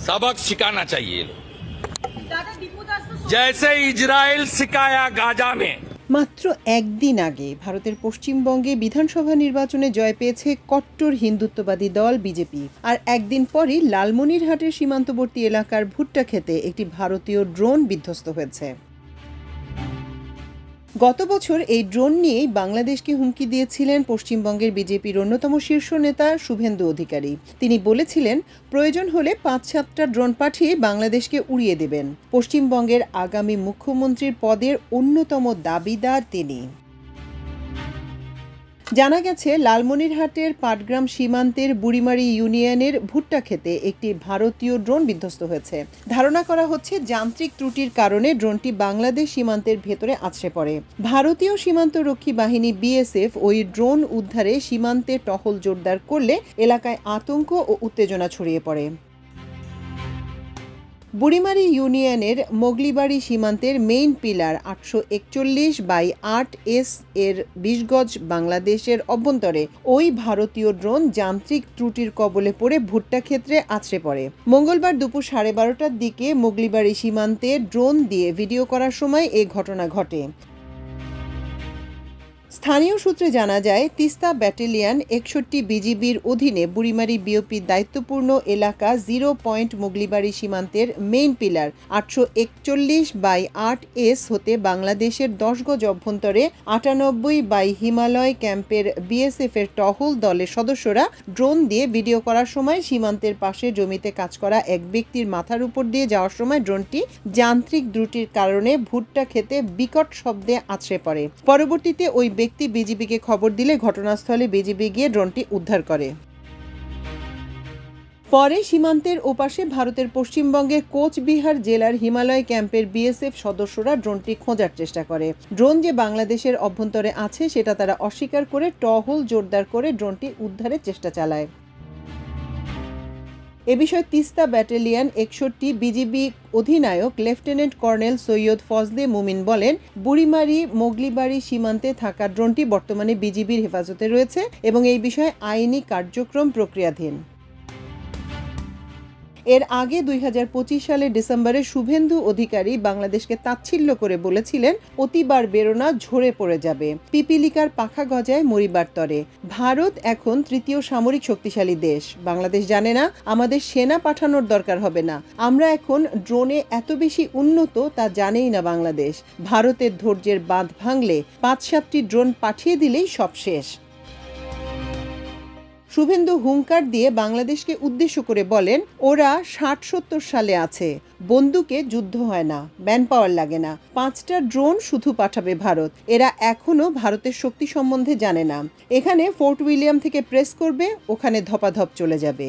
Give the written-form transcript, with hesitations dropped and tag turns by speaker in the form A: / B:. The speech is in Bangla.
A: सबक सिखाना चाहिए जैसे इजराइल सिखाया गाजा में।
B: মাত্র একদিন আগে ভারতের পশ্চিমবঙ্গে বিধানসভা নির্বাচনে জয় পেয়েছে কট্টর হিন্দুত্ববাদী দল বিজেপি। আর একদিন পরই লালমনিরহাটের সীমান্তবর্তী এলাকার ভুট্টা খেতে একটি ভারতীয় ড্রোন বিধ্বস্ত হয়েছে। গত বছর এই ড্রোন নিয়েই বাংলাদেশকে হুমকি দিয়েছিলেন পশ্চিমবঙ্গের বিজেপির অন্যতম শীর্ষ নেতা শুভেন্দু অধিকারী। তিনি বলেছিলেন, প্রয়োজন হলে ৫-৭টা ড্রোন পাঠিয়ে বাংলাদেশকে উড়িয়ে দেবেন। পশ্চিমবঙ্গের আগামী মুখ্যমন্ত্রীর পদের অন্যতম দাবিদার তিনি। জানা গেছে, লালমনিরহাটের পাটগ্রাম সীমান্তের বুড়িমারি ইউনিয়নের ভুট্টা খেতে একটি ভারতীয় ড্রোন বিধ্বস্ত হয়েছে। ধারণা করা হচ্ছে যান্ত্রিক ত্রুটির কারণে ড্রোনটি বাংলাদেশ সীমান্তের ভেতরে আছড়ে পড়ে। ভারতীয় সীমান্তরক্ষী বাহিনী বিএসএফ ওই ড্রোন উদ্ধারে সীমান্তে টহল জোরদার করলে এলাকায় আতঙ্ক ও উত্তেজনা ছড়িয়ে পড়ে। বুড়িমারি ইউনিয়নের মোগলিবাড়ি সীমান্তের মেইন পিলার 841/8S এর 20 গজ বাংলাদেশের অভ্যন্তরে ওই ভারতীয় ড্রোন যান্ত্রিক ত্রুটির কবলে পড়ে ভুট্টা ক্ষেত্রে আছড়ে পড়ে। মঙ্গলবার দুপুর 12:30টার দিকে মোগলিবাড়ি সীমান্তে ড্রোন দিয়ে ভিডিও করার সময় এই ঘটনা ঘটে। স্থানীয় সূত্রে জানা যায়, তিস্তা ব্যাটালিয়ন 61 বিজিবির অধীনে বুড়িমারি বিওপির দায়িত্বপূর্ণ এলাকা 0 পয়েন্ট মোগলিবাড়ি সীমান্তের মেইন পিলার 841/8S হতে বাংলাদেশের 10 গজ অভ্যন্তরে 98 হিমালয় ক্যাম্পের বিএসএফ এর টহল দলের সদস্যরা ড্রোন দিয়ে ভিডিও করার সময় সীমান্তের পাশে জমিতে কাজ করা এক ব্যক্তির মাথার উপর দিয়ে যাওয়ার সময় ড্রোনটি যান্ত্রিক ত্রুটির কারণে ভুট্টা খেতে বিকট শব্দে আছড়ে পড়ে। পরবর্তীতে ওই ব্যক্তি বিজিবিকে খবর দিলে ঘটনাস্থলে বিজিবি গিয়ে ড্রোনটি উদ্ধার করে। পরে সীমান্তের ওপাশে ভারতের পশ্চিমবঙ্গের কোচবিহার জেলার হিমালয় ক্যাম্পের বিএসএফ সদস্যরা ড্রোনটি খোঁজার চেষ্টা করে। ড্রোন যে বাংলাদেশের অভ্যন্তরে আছে সেটা তারা অস্বীকার করে টহল জোরদার করে ড্রোনটি উদ্ধারের চেষ্টা চালায়। এ বিষয়ে তিস্তা ব্যাটালিয়ন 61 বিজিবি অধিনায়ক লেফটেন্যান্ট কর্নেল সৈয়দ ফজলে মুমিন বলেন, বুড়িমারি মোগলিবাড়ি সীমান্তে থাকা ড্রোনটি বর্তমানে বিজিবির হেফাজতে রয়েছে এবং এই বিষয়ে আইনি কার্যক্রম প্রক্রিয়াধীন। এর আগে 2025 সালের ডিসেম্বরে শুভেন্দু অধিকারী বাংলাদেশকে তাচ্ছিল্য করে বলেছিলেন, অতিবার বেরোনা ঝরে পড়ে যাবে, পিপিলিকার পাখা গজায় মরিবার তরে। ভারত এখন তৃতীয় সামরিক শক্তিশালী দেশ। বাংলাদেশ জানে না আমাদের সেনা পাঠানোর দরকার হবে না। আমরা এখন ড্রোনে এত বেশি উন্নত তা জানেই না বাংলাদেশ। ভারতের ধৈর্যের বাঁধ ভাঙলে 5-7টি ড্রোন পাঠিয়ে দিলেই সব শেষ। শুভেন্দু হুঙ্কার দিয়ে বাংলাদেশকে উদ্দেশ্য করে বলেন, ওরা 60-70 সালে আছে, বন্দুকে যুদ্ধ হয় না, ম্যান পাওয়ার লাগে না, 5টা ড্রোন শুধু পাঠাবে ভারত। এরা এখনো ভারতের শক্তি সম্বন্ধে জানে না। এখানে ফোর্ট উইলিয়াম থেকে প্রেস করবে, ওখানে ধপাধপ চলে যাবে।